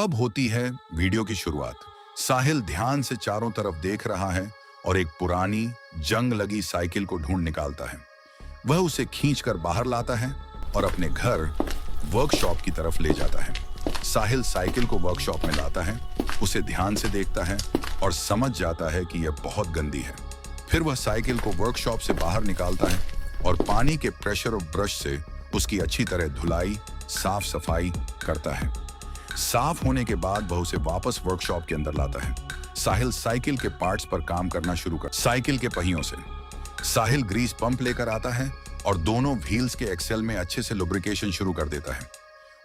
अब होती है वीडियो की शुरुआत। साहिल ध्यान से चारों तरफ देख रहा है और एक पुरानी जंग लगी साइकिल को ढूंढ निकालता है। वह उसे खींचकर बाहर लाता है और अपने घर वर्कशॉप की तरफ ले जाता है। साहिल साइकिल को वर्कशॉप में लाता है, उसे ध्यान से देखता है और समझ जाता है कि यह बहुत गंदी है। फिर वह साइकिल को वर्कशॉप से बाहर निकालता है और पानी के प्रेशर और ब्रश से उसकी अच्छी तरह धुलाई, साफ सफाई करता है। साफ होने के बाद वह उसे वापस वर्कशॉप के अंदर लाता है। साहिल साइकिल के पार्ट्स पर काम करना शुरू कर साइकिल के पहियों से साहिल ग्रीस पंप लेकर आता है और दोनों व्हील्स के एक्सेल में अच्छे से लुब्रिकेशन शुरू कर देता है।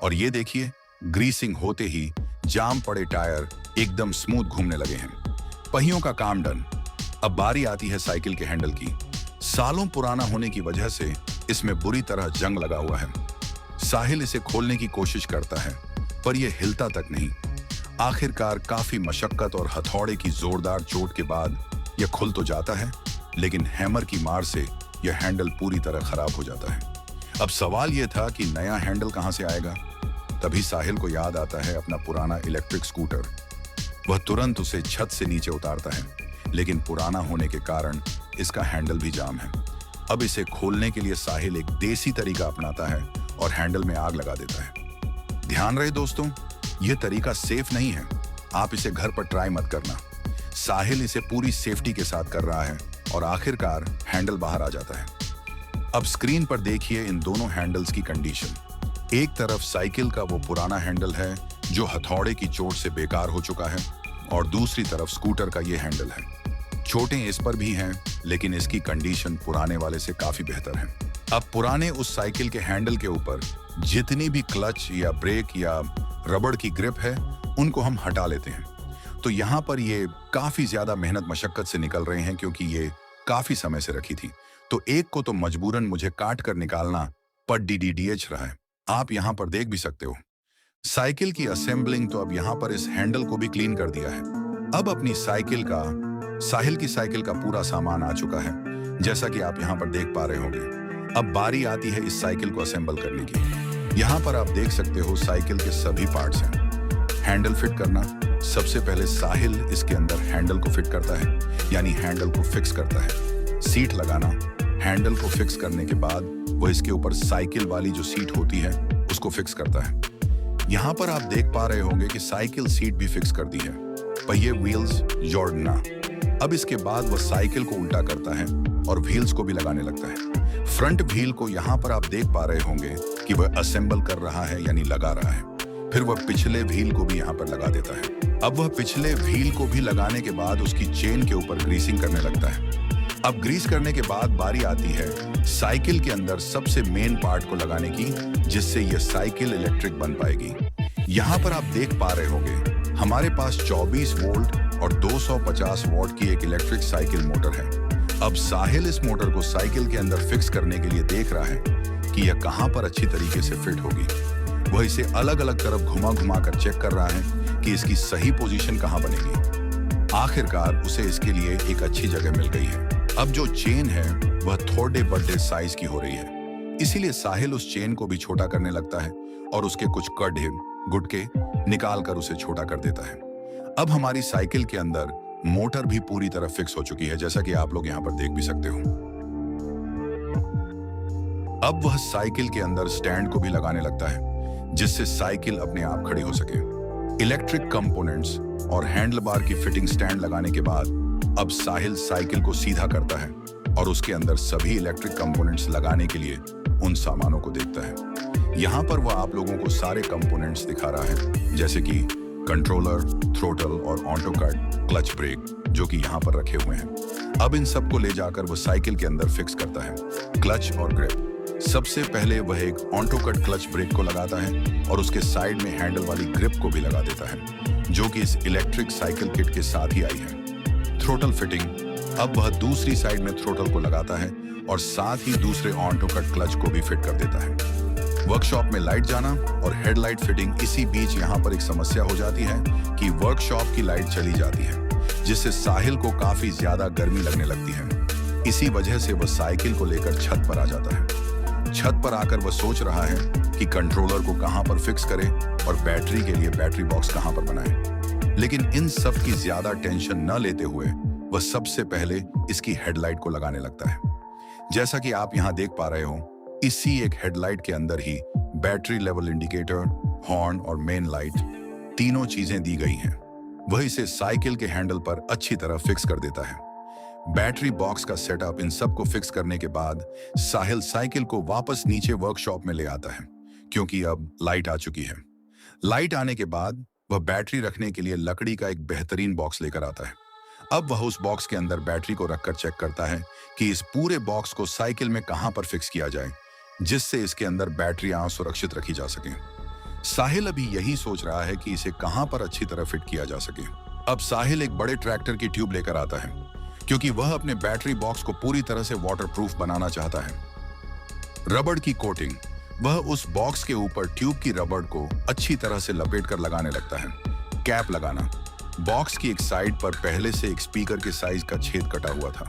और ये देखिए, ग्रीसिंग होते ही जाम पड़े टायर एकदम स्मूथ घूमने लगे हैं। पहियों का काम डन। अब बारी आती है साइकिल के हैंडल की। सालों पुराना होने की वजह से इसमें बुरी तरह जंग लगा हुआ है। साहिल इसे खोलने की कोशिश करता है पर यह हिलता तक नहीं। आखिरकार काफी मशक्कत और हथौड़े की जोरदार चोट के बाद यह खुल तो जाता है, लेकिन हैमर की मार से यह हैंडल पूरी तरह खराब हो जाता है। अब सवाल यह था कि नया हैंडल कहां से आएगा। तभी साहिल को याद आता है अपना पुराना इलेक्ट्रिक स्कूटर। वह तुरंत उसे छत से नीचे उतारता है, लेकिन पुराना होने के कारण इसका हैंडल भी जाम है। अब इसे खोलने के लिए साहिल एक देसी तरीका अपनाता है और हैंडल में आग लगा देता है। ध्यान रहे दोस्तों, यह तरीका सेफ नहीं है। आप इसे घर पर ट्राई मत करना। साहिल इसे पूरी सेफ्टी के साथ कर रहा है और आखिरकार हैंडल बाहर आ जाता है। अब स्क्रीन पर देखिए इन दोनों हैंडल्स की कंडीशन। एक तरफ साइकिल का वो पुराना हैंडल है जो हथौड़े की चोट से बेकार हो चुका है, और दूसरी तरफ स्कूटर का ये हैंडल है। चोटें इस पर भी हैं, लेकिन इसकी कंडीशन पुराने वाले से काफी बेहतर है। अब पुराने उस साइकिल के हैंडल के ऊपर जितनी भी क्लच या ब्रेक या रबड़ की ग्रिप है, उनको हम हटा लेते हैं। तो यहाँ पर ये काफी ज्यादा मेहनत मशक्कत से निकल रहे हैं, क्योंकि ये काफी समय से रखी थी। तो एक को तो मजबूरन मुझे काट कर निकालना पर DDDH रहा है। आप यहाँ पर देख भी सकते हो। साइकिल की असेंबलिंग तो अब यहाँ पर इस हैंडल को भी क्लीन कर दिया है। अब अपनी साहिल की साइकिल का पूरा सामान आ चुका है, जैसा कि आप यहाँ पर देख पा रहे होंगे। अब बारी आती है इस साइकिल को असेंबल करने की। यहाँ पर आप देख सकते हो साइकिल के सभी पार्ट्स हैं। हैंडल फिट करना, सबसे पहले साहिल इसके अंदर हैंडल को फिट करता है, यानी हैंडल को फिक्स करता है। सीट लगाना, हैंडल को फिक्स करने के बाद वो इसके ऊपर साइकिल वाली जो सीट होती है उसको फिक्स करता है। यहाँ पर आप देख पा रहे होंगे कि साइकिल सीट भी फिक्स कर दी है, पहिए व्हील्स जोड़ना। अब इसके बाद वह साइकिल को उल्टा करता है और व्हील्स को भी लगाने लगता है। फ्रंट व्हील को यहाँ पर आप देख पा रहे होंगे कि वह असेंबल कर रहा है, यानी लगा रहा है। फिर वह पिछले व्हील को भी यहाँ पर लगा देता है। अब वह पिछले व्हील को भी लगाने के बाद उसकी चेन के ऊपर ग्रीसिंग करने लगता है। अब ग्रीस करने के बाद बारी आती है साइकिल के अंदर सबसे मेन पार्ट को लगाने की, जिससे यह साइकिल इलेक्ट्रिक बन पाएगी। यहाँ पर आप देख पा रहे होंगे हमारे पास 24 वोल्ट और 250 वॉट की एक इलेक्ट्रिक साइकिल मोटर है। अब साहिल इस मोटर को साइकिल के अंदर फिक्स करने के लिए देख रहा है कि यह कहां पर अच्छी तरीके से फिट होगी। वह इसे अलग अलग तरफ घुमा घुमा कर चेक कर रहा है कि इसकी सही पोजीशन कहां बनेगी। आखिरकार उसे इसके लिए एक अच्छी जगह मिल गई है। अब जो चेन है वह थोड़े बड़े साइज की हो रही है, इसीलिए साहिल उस चेन को भी छोटा करने लगता है और उसके कुछ गड्ढे गुटके निकाल कर उसे छोटा कर देता है। अब हमारी साइकिल के अंदर मोटर भी पूरी तरह फिक्स हो चुकी है, जैसा कि आप लोग यहाँ पर देख भी सकते हो। अब वह साइकिल के अंदर स्टैंड को भी लगाने लगता है, जिससे साइकिल अपने आप खड़ी हो सके। इलेक्ट्रिक कंपोनेंट्स और हैंडल बार की फिटिंग स्टैंड लगाने के बाद अब साहिल साइकिल को सीधा करता है और उसके अंदर सभी इलेक्ट्रिक कंपोनेंट्स लगाने के लिए उन सामानों को देखता है। यहाँ पर वह आप लोगों को सारे कंपोनेंट्स दिखा रहा है, जैसे कि कंट्रोलर, थ्रोटल और ऑटो कट, क्लच ब्रेक, जो कि यहाँ पर रखे हुए हैं। अब इन सब को ले जाकर वह साइकिल के अंदर फिक्स करता है। क्लच और ग्रिप, सबसे पहले वह एक ऑटो कट क्लच ब्रेक को लगाता है और उसके साइड में हैंडल वाली ग्रिप को भी लगा देता है, जो कि इस इलेक्ट्रिक साइकिल किट के साथ ही आई है। थ्रोटल फिटिंग, अब वह दूसरी साइड में थ्रोटल को लगाता है और साथ ही दूसरे ऑटो कट क्लच को भी फिट कर देता है। वर्कशॉप में लाइट जाना और हेडलाइट फिटिंग, इसी बीच यहाँ पर एक समस्या हो जाती है कि वर्कशॉप की लाइट चली जाती है, जिससे साहिल को काफी ज्यादा गर्मी लगने लगती है। इसी वजह से वह साइकिल को लेकर छत पर आ जाता है। छत पर आकर वह सोच रहा है कि कंट्रोलर को कहां पर फिक्स करे और बैटरी के लिए बैटरी बॉक्स कहां पर बनाए। लेकिन इन सब की ज्यादा टेंशन न लेते हुए वह सबसे पहले इसकी हेडलाइट को लगाने लगता है। जैसा कि आप यहां देख पा रहे हो, इसी एक हेडलाइट के अंदर ही बैटरी लेवल इंडिकेटर, हॉर्न और मेन लाइट तीनों चीजें दी गई हैं। वह इसे साइकिल के हैंडल पर अच्छी तरह फिक्स कर देता है। बैटरी बॉक्स का सेटअप इन सब को फिक्स करने के बाद साहिल साइकिल को वापस नीचे वर्कशॉप में ले आता है, क्योंकि अब लाइट आ चुकी है। लाइट आने के बाद वह बैटरी रखने के लिए लकड़ी का एक बेहतरीन बॉक्स लेकर आता है। अब वह उस बॉक्स के अंदर बैटरी को रखकर चेक करता है कि इस पूरे बॉक्स को साइकिल में कहां पर फिक्स किया जाए, जिससे इसके अंदर बैटरियां सुरक्षित रखी जा सकें। साहिल अभी यही सोच रहा है कि इसे कहां पर अच्छी तरह फिट किया जा सके। अब साहिल एक बड़े ट्रैक्टर की ट्यूब लेकर आता है, क्योंकि वह अपने बैटरी बॉक्स को पूरी तरह से वाटरप्रूफ बनाना चाहता है। रबड़ की कोटिंग, वह उस बॉक्स के ऊपर ट्यूब की रबड़ को अच्छी तरह से लपेटकर लगाने लगता है। कैप लगाना, बॉक्स की एक साइड पर पहले से एक स्पीकर के साइज का छेद कटा हुआ था।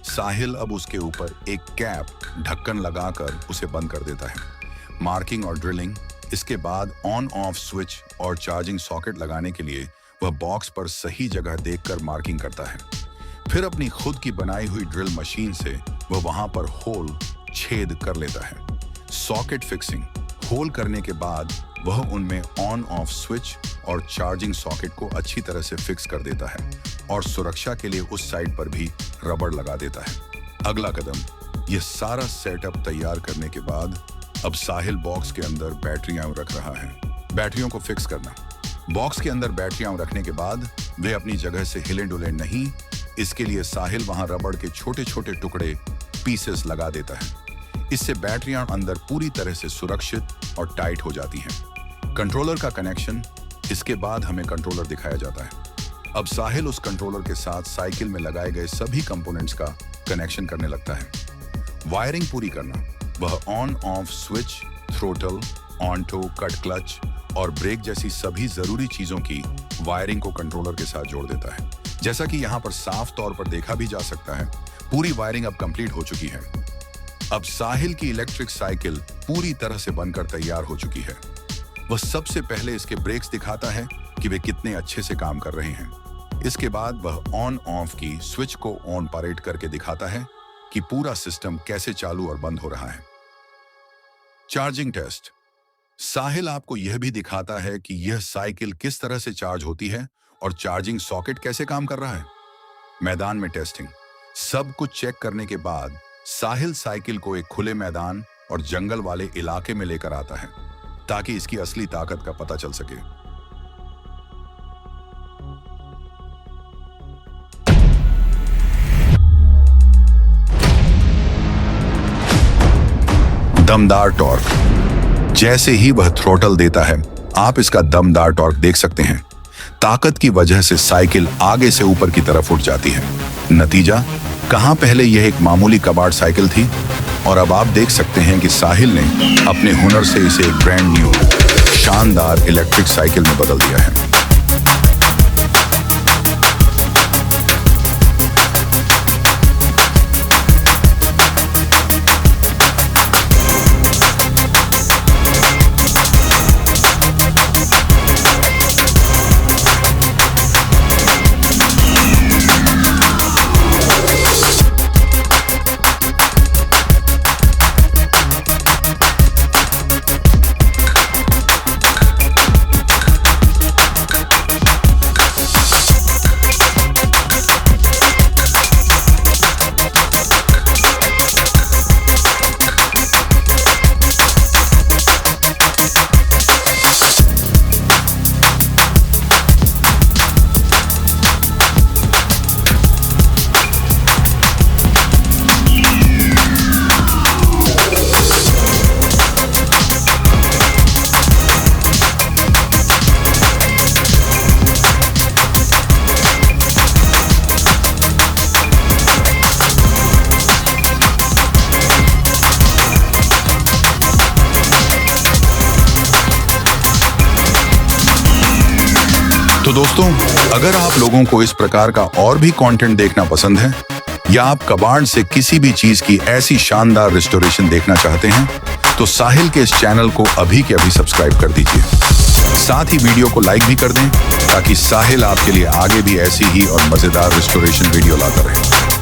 साहिल अब उसके ऊपर एक कैप ढक्कन लगाकर उसे बंद कर देता है। मार्किंग और ड्रिलिंग, इसके बाद ऑन ऑफ स्विच और चार्जिंग सॉकेट लगाने के लिए वह बॉक्स पर सही जगह देखकर मार्किंग करता है। फिर अपनी खुद की बनाई हुई ड्रिल मशीन से वह वहां पर होल छेद कर लेता है। सॉकेट फिक्सिंग, होल करने के बाद वह उनमें ऑन ऑफ स्विच और चार्जिंग सॉकेट को अच्छी तरह से फिक्स कर देता है और सुरक्षा के लिए उस साइड पर भी रबड़ लगा देता है। अगला कदम, यह सारा सेटअप तैयार करने के बाद अब साहिल बॉक्स के अंदर बैटरियां रख रहा है। बैटरियों को फिक्स करना, बॉक्स के अंदर बैटरियां रखने के बाद वे अपनी जगह से हिले डुले नहीं, इसके लिए साहिल वहां रबड़ के छोटे छोटे टुकड़े पीसेस लगा देता है। इससे बैटरियां अंदर पूरी तरह से सुरक्षित और टाइट हो जाती हैं। कंट्रोलर का कनेक्शन, इसके बाद हमें कंट्रोलर दिखाया जाता है। अब साहिल उस कंट्रोलर के साथ साइकिल में लगाए गए सभी कंपोनेंट्स का कनेक्शन करने लगता है। वायरिंग पूरी करना, वह on off switch, throttle, onto, cut clutch और ब्रेक जैसी सभी जरूरी चीजों की वायरिंग को कंट्रोलर के साथ जोड़ देता है। जैसा कि यहाँ पर साफ तौर पर देखा भी जा सकता है, पूरी वायरिंग अब कंप्लीट हो चुकी है। अब साहिल की इलेक्ट्रिक साइकिल पूरी तरह से बनकर तैयार हो चुकी है। वह सबसे पहले इसके ब्रेक्स दिखाता है कि वे कितने अच्छे से काम कर रहे हैं। इसके बाद वह ऑन ऑफ की स्विच को ऑन ऑपरेट करके दिखाता है कि पूरा सिस्टम कैसे चालू और बंद हो रहा है। चार्जिंग टेस्ट, साहिल आपको यह भी दिखाता है कि यह साइकिल किस तरह से चार्ज होती है और चार्जिंग सॉकेट कैसे काम कर रहा है। मैदान में टेस्टिंग, सब कुछ चेक करने के बाद साहिल साइकिल को एक खुले मैदान और जंगल वाले इलाके में लेकर आता है, ताकि इसकी असली ताकत का पता चल सके। दमदार टॉर्क, जैसे ही वह थ्रोटल देता है, आप इसका दमदार टॉर्क देख सकते हैं। ताकत की वजह से साइकिल आगे से ऊपर की तरफ उठ जाती है। नतीजा, कहां पहले यह एक मामूली कबाड़ साइकिल थी और अब आप देख सकते हैं कि साहिल ने अपने हुनर से इसे एक ब्रांड न्यू शानदार इलेक्ट्रिक साइकिल में बदल दिया है। तो दोस्तों, अगर आप लोगों को इस प्रकार का और भी कंटेंट देखना पसंद है या आप कबाड़ से किसी भी चीज की ऐसी शानदार रिस्टोरेशन देखना चाहते हैं तो साहिल के इस चैनल को अभी के अभी सब्सक्राइब कर दीजिए। साथ ही वीडियो को लाइक भी कर दें ताकि साहिल आपके लिए आगे भी ऐसी ही और मजेदार रिस्टोरेशन वीडियो लाता रहे।